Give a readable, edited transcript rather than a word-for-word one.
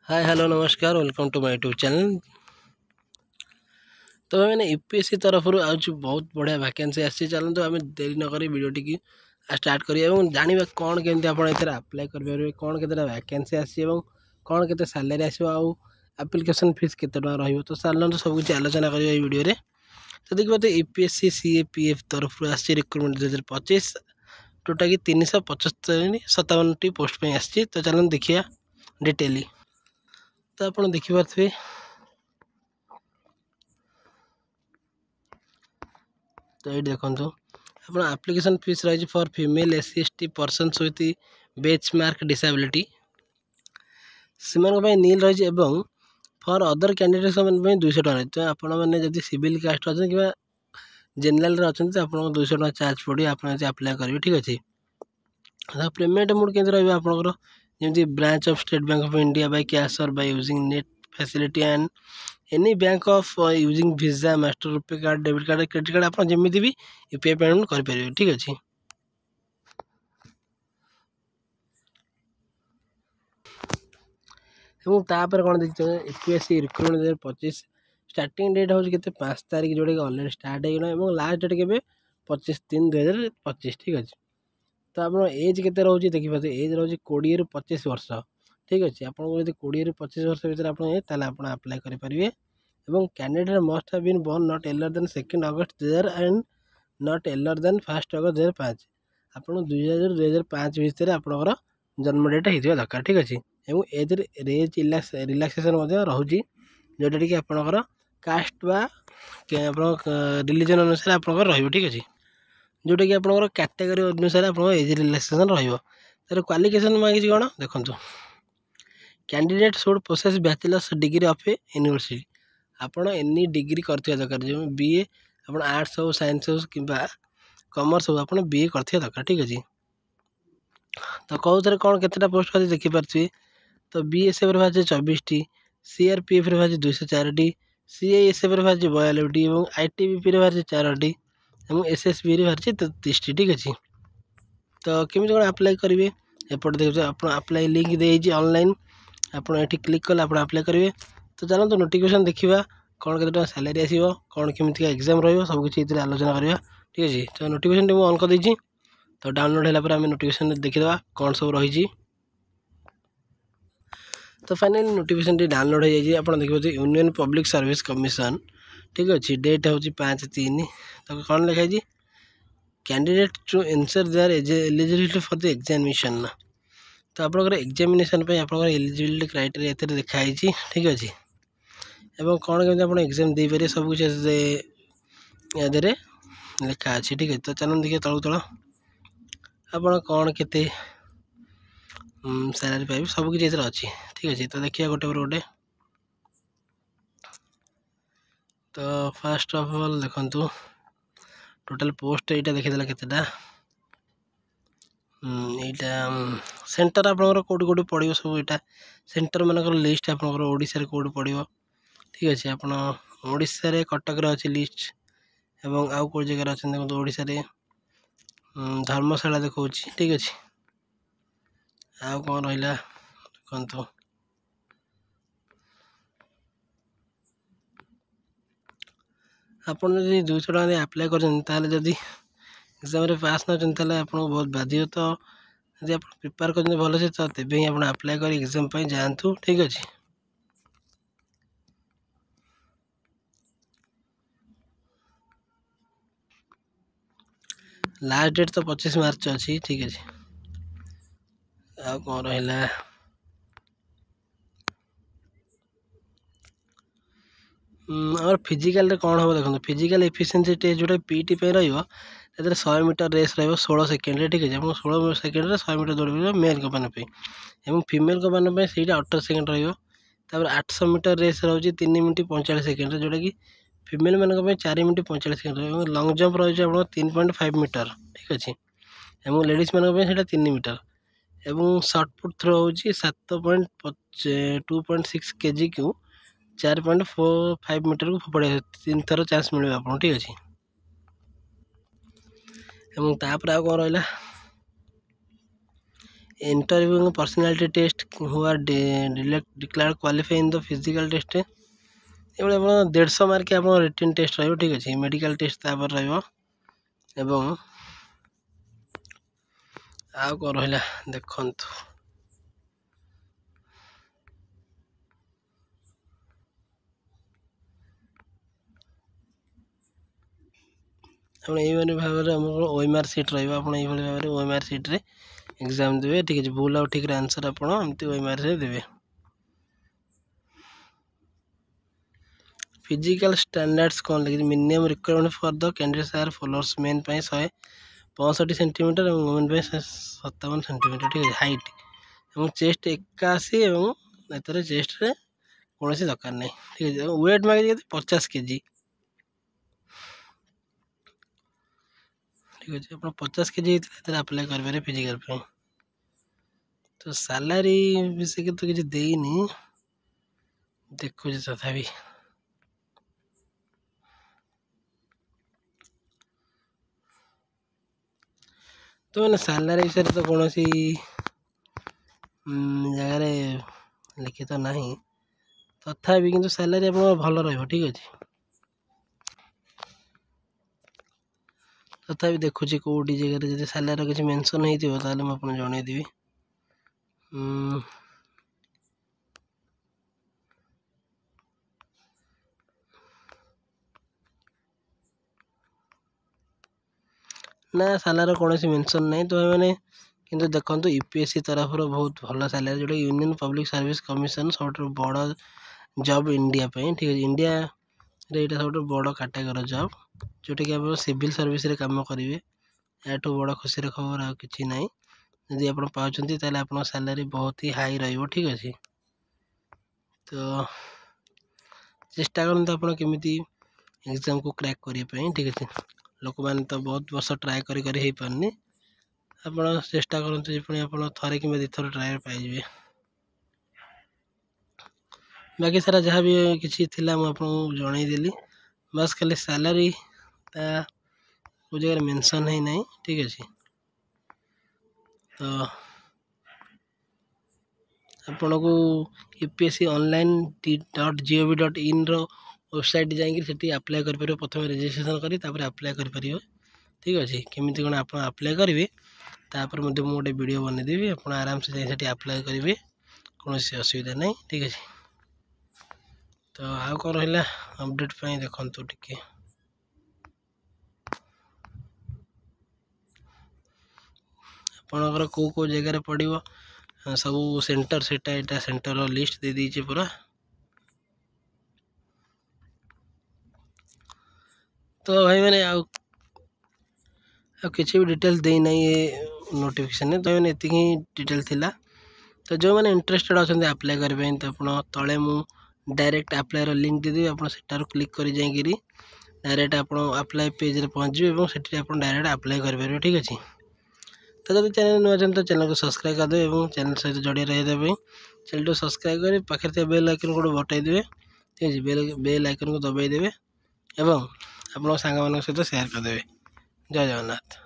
हाय hello नमस्कार welcome to my YouTube channel. तो मैंने यूपीएससी तरफ आज बहुत बढ़िया वैकेंसी आसी। चलते आम देरी नक वीडियो टी स्टार्ट करिए और जाना कौन केमती आप अप्लाई करेंगे, कौन के वैकेंसी आसी कौन के सैलरी आसो आप्लिकेशन फीस के रही। तो चलते सब कुछ आलोचना करिए वीडियो। तो देखिए तो यूपीएससी सीएपीएफ तरफ आसी रिक्रुटमेंट 2025 टोटा कि 375 पोस्ट पे आसी। तो चलते देखिए डिटेली। तो आप देखिपे तो ये देखो आप एप्लिकेशन फीस रही for female SC ST persons with benchmark disability से नील रही फॉर अदर कैंडिडेट्स 200 टका रही। तो आपण मैंने जब सिविल कास्ट अच्छे कि जेनेल अच्छा तो आप 200 टका चार्ज पड़े आप अप्लाई करेंगे। ठीक अच्छे पेमेंट मोड के रही आपंकर जमी branch of State Bank of India by cash और by using net facility and any bank of using Visa master RuPay card debit card credit card आप जमी भी यूपीआई पेमेंट करेंगे। ठीक अच्छे तापर कौन देखिए यूपीएससी रिक्रुटमेंट 2025 स्टार्टिंग डेट हूँ के 5 तारीख जोटा कि ऑनलाइन स्टार्ट हो लास्ट डेट के 25/3/2025। ठीक अच्छे तो आप एज के रोचे देखिए एज रोचे 20 ରୁ 25 वर्ष। ठीक अच्छे आपको यदि 20 ରୁ 25 वर्ष भर आप अप्लाई करेंगे और candidate must have been born not earlier than 2 August 2000 and not earlier than 1 August 2005 आप 2000 2005 भितर आपंकर जन्म डेट होता दरकार। ठीक अच्छे एज रेज रिलैक्सेशन रोचे जोटा कि आपंकर कास्ट रिलीजन अनुसार आपंकर रही। ठीक अच्छे जोटा कि आपंकर कैटेगरी अनुसार आप एज रिलैक्सेशन रही। क्वालिफिकेशन मांगी कौन देखो candidate should process bachelor's degree of a university आपड़ एनी डिग्री करथिया दरकार जो बीए आप आर्ट्स हो साइंस हो कि कॉमर्स हो आप बीए करथिया दरकार। ठीक अच्छे तो कौन कौन केतटा पोस्ट अच्छे देखिपारे तो बीएसएफ रे बाहर 24 टी सीआरपीएफ रे बाहर 204 टी सीआईएसएफ रे बाहर 42 टी और आईटीबीपी रे बाहर 4 टी और एसएसबी रे बाहर 33 टी। ठीक अच्छे तो केमी कौन अप्लाई करेंगे एपटे देखिए आप अप्लाई लिंक दे ऑनलाइन आपड़ ये क्लिक कले आप अप्लाई करेंगे। तो चलते नोटिफिकेशन देखा कौन के सैलरी आसो कौन केमी एग्जाम रही आलोचना करवा। ठीक अच्छे तो नोटिफिकेशन मुझे ऑन कर देती। तो डाउनलोड है आम नोटिफिकेशन देखीदा कौन सब रही। तो फाइनली नोटिफिकेशन डाउनलोड हो जाए आप देखिए यूनियन पब्लिक सर्विस कमिशन। ठीक अच्छे डेट हूँ 5/3। तो कौन लिखाई candidate to answer their eligibility for the examination. तो आप एग्जामिनेशन आप एलिजिबिलिटी क्राइटेरिया ये देखाई। ठीक अच्छे एवं कौन केमी आप एग्जाम दे पारे सब कुछ या लिखा अच्छे। ठीक है तो चलो देखिए तलू तल आप कौन के सैलरी पाइबे सब किसी अच्छी। ठीक अच्छे तो देखिए गोटे पर गोटे। तो फास्ट ऑफ ऑल देखु टोटल पोस्ट यहाँ देखीदे केतेटा यहाँ सेंटर आपंकर कौटी कौटी पड़ो सब यहाँ सेंटर मानक लिस्ट आपंकर ओडिशा कौटी पड़ो। ठीक अच्छे आप ओडिशा कटक अच्छी लिस्ट एवं आउ कौ जगह अच्छा देखो ओडिशा धर्मशाला देखा। ठीक अच्छे आउ कौन रहा देखो आप 200 टका अप्लाई कर एग्जाम पास ना आपको बहुत बाधिव। तो यदि आप प्रिपेयर कर भल से तो तेज ही आप अप्लाई कर एग्जाम जातु। ठीक अच्छे लास्ट डेट तो 25 मार्च अच्छी। ठीक अच्छे आ कौन रहा और फिजिकल कौन हम देखो फिजिकल एफिशिएंसी टेस्ट जोटा पीटी पे रही 100 मीटर रेस रही 16 सेकेंड। ठीक है 16 सेकेंड 100 मीटर दौड़ मेल कम्पानी और फीमेल कम्पानी से 18 सेकेंड रही। 800 मीटर रेस रही 3 मिनट 45 सेकेंड जोटा कि फीमेल मान 4 मिनट 45 सेकेंड। लंग जंप रही 3.5 मीटर। ठीक अच्छे और लेडीज मान 3 मीटर और सर्टपुट थ्रो हूँ 7.2.6 kg को 4.45 मीटर को फोपड़ा 3 थर चांस मिले आपको। ठीक अच्छे तापर आ कौन रहा interviewing personality test who are declared qualify in the physical test ଏଭଳି ଆପଣ 150 ମାର୍କ ଆପଣ ରିଟିନ୍ ଟେଷ୍ଟ ରହିବ ଠିକ୍ ଅଛି। ମେଡ଼ିକାଲ ଟେଷ୍ଟ ତାପରେ ରହିବ ଏବଂ ଆଉ କ'ଣ ରହିଲା ଦେଖନ୍ତୁ ଆପଣ ଏଇଭଳି ଭାବରେ ଆମର OMR ସିଟ୍ ରହିବ। ଆପଣ ଏଇଭଳି ଭାବରେ OMR ସିଟ୍ରେ ଏକ୍ଜାମ୍ ଦେବେ ଠିକ୍ ଅଛି। ଭୁଲ ଆଉ ଠିକ୍ରେ ଆନ୍ସର୍ ଆପଣ ଏମିତି OMRରେ ଦେବେ। ଫିଜିକାଲ ଷ୍ଟାଣ୍ଡାର୍ଡସ୍ କ'ଣ ଲାଗିଛି minimum requirement for the candidates R followers main ପାଇଁ 165 ସେଣ୍ଟିମିଟର ଏବଂ ଓମେନ୍ ପାଇଁ 57 ସେଣ୍ଟିମିଟର ଠିକ୍ ଅଛି ହାଇଟ୍ ଏବଂ ଚେଷ୍ଟ 81 ଏବଂ ଏଥିରେ ଚେଷ୍ଟରେ କୌଣସି ଦରକାର ନାହିଁ ଠିକ୍ ଅଛି। ୱେଟ୍ ମାଗିଛି କେତେ 50 କେଜି ଠିକ୍ ଅଛି। ଆପଣ 50 କେଜି ହେଇଥିଲେ ଏଥିରେ ଆପ୍ଲାଏ କରିପାରିବେ ଫିଜିକାଲ ପାଇଁ। ତ ସାଲାରୀ ବିଷୟରେ ତ କିଛି ଦେଇନି ଦେଖୁଛି ତଥାପି ତ ମାନେ ସାଲାରୀ ବିଷୟରେ ତ କୌଣସି ଜାଗାରେ ଲିଖିତ ନାହିଁ ତଥାପି କିନ୍ତୁ ସାଲାରୀ ଆପଣଙ୍କର ଭଲ ରହିବ ଠିକ୍ ଅଛି। ତଥାପି ଦେଖୁଛି କେଉଁଠି ଜାଗାରେ ଯଦି ସାଲାରୀର କିଛି ମେନସନ୍ ହେଇଥିବ ତାହେଲେ ମୁଁ ଆପଣଙ୍କୁ ଜଣେଇଦେବି। ନା ସାଲାରୀର କୌଣସି ମେନସନ୍ ନାହିଁ। ତ ଏମାନେ କିନ୍ତୁ ଦେଖନ୍ତୁ UPSC ତରଫରୁ ବହୁତ ଭଲ ସାଲାରୀ ଯେଉଁଟାକି ୟୁନିୟନ ପବ୍ଲିକ ସର୍ଭିସ କମିଶନ ସବୁଠାରୁ ବଡ଼ ଜବ୍ ଇଣ୍ଡିଆ ପାଇଁ ଠିକ୍ ଅଛି। ଇଣ୍ଡିଆରେ ଏଇଟା ସବୁଠୁ ବଡ଼ କାଟାଗୋରୀ ଜବ୍ ଯେଉଁଟାକି ଆପଣ ସିଭିଲ୍ ସର୍ଭିସରେ କାମ କରିବେ। ଏହାଠୁ ବଡ଼ ଖୁସିର ଖବର ଆଉ କିଛି ନାହିଁ। ଯଦି ଆପଣ ପାଉଛନ୍ତି ତାହେଲେ ଆପଣଙ୍କ ସାଲାରୀ ବହୁତ ହି ହାଇ ରହିବ ଠିକ୍ ଅଛି। ତ ଚେଷ୍ଟା କରନ୍ତୁ ଆପଣ କେମିତି ଏକ୍ଜାମ୍କୁ କ୍ରାକ୍ କରିବା ପାଇଁ ଠିକ୍ ଅଛି। ଲୋକମାନେ ତ ବହୁତ ବର୍ଷ ଟ୍ରାଏ କରି ହେଇପାରୁନି ଆପଣ ଚେଷ୍ଟା କରନ୍ତୁ ଯେ ପୁଣି ଆପଣ ଥରେ କିମ୍ବା 2 ଥର ଟ୍ରାଏ ପାଇଯିବେ। ବାକି ସାରା ଯାହା ବି କିଛି ଥିଲା ମୁଁ ଆପଣଙ୍କୁ ଜଣେଇଦେଲି ବାସ୍ ଖାଲି ସାଲାରୀ ତା କେଉଁ ଜାଗାରେ ମେନସନ୍ ହେଇନାହିଁ ଠିକ୍ ଅଛି। ତ ଆପଣଙ୍କୁ UPSC online.gov.in ୱେବସାଇଟ୍ ଯାଇକି ସେଠି ଆପ୍ଲାଏ କରିପାରିବେ। ପ୍ରଥମେ ରେଜିଷ୍ଟ୍ରେସନ୍ କରି ତାପରେ ଆପ୍ଲାଏ କରିପାରିବେ ଠିକ୍ ଅଛି। କେମିତି କ'ଣ ଆପଣ ଆପ୍ଲାଏ କରିବେ ତାପରେ ମଧ୍ୟ ମୁଁ ଗୋଟେ ଭିଡ଼ିଓ ବନେଇଦେବି ଆପଣ ଆରାମସେ ଯାଇ ସେଠି ଆପ୍ଲାଏ କରିବେ କୌଣସି ଅସୁବିଧା ନାହିଁ ଠିକ୍ ଅଛି। ତ ଆଉ କ'ଣ ରହିଲା ଅପଡ଼େଟ୍ ପାଇଁ ଦେଖନ୍ତୁ ଟିକେ ଆପଣଙ୍କର କେଉଁ ଜାଗାରେ ପଡ଼ିବ ସବୁ ସେଣ୍ଟର ସେଇଟା ଏଇଟା ସେଣ୍ଟରର ଲିଷ୍ଟ ଦେଇଦେଇଛି ପୁରା। ତ ଭାଇମାନେ ଆଉ କିଛି ବି ଡିଟେଲ୍ସ ଦେଇନାହିଁ ଏ ନୋଟିଫିକେସନରେ। ତ ଭାଇମାନେ ଏତିକି ହିଁ ଡିଟେଲ୍ ଥିଲା। ତ ଯେଉଁମାନେ ଇଣ୍ଟରେଷ୍ଟେଡ଼ ଅଛନ୍ତି ଆପ୍ଲାଏ କରିବା ପାଇଁ ତ ଆପଣ ତଳେ ମୁଁ ଡାଇରେକ୍ଟ ଆପ୍ଲାଏର ଲିଙ୍କ୍ ଦେଇଦେବି। ଆପଣ ସେଠାରୁ କ୍ଲିକ୍ କରି ଯାଇକିରି ଡାଇରେକ୍ଟ ଆପଣ ଆପ୍ଲାଏ ପେଜ୍ରେ ପହଞ୍ଚିବେ ଏବଂ ସେଠି ଆପଣ ଡାଇରେକ୍ଟ ଆପ୍ଲାଏ କରିପାରିବେ ଠିକ୍ ଅଛି। ତ ଯଦି ଚ୍ୟାନେଲ୍ ନୂଆ ଅଛନ୍ତି ତ ଚ୍ୟାନେଲକୁ ସବସ୍କ୍ରାଇବ୍ କରିଦେବେ ଏବଂ ଚ୍ୟାନେଲ୍ ସହିତ ଜଡ଼ିତ ରହିବା ପାଇଁ ଚ୍ୟାନେଲକୁ ସବସ୍କ୍ରାଇବ୍ କରି ପାଖରେ ଥିବା ବେଲ୍ ଆଇକନ୍କୁ ଗୋଟେ ବଟାଇଦେବେ ଠିକ୍ ଅଛି। ବେଲ୍ ଆଇକନ୍କୁ ଦବାଇ ଦେବେ ଏବଂ ଆପଣଙ୍କ ସାଙ୍ଗମାନଙ୍କ ସହିତ ସେୟାର କରିଦେବେ। ଜୟ ଜଗନ୍ନାଥ।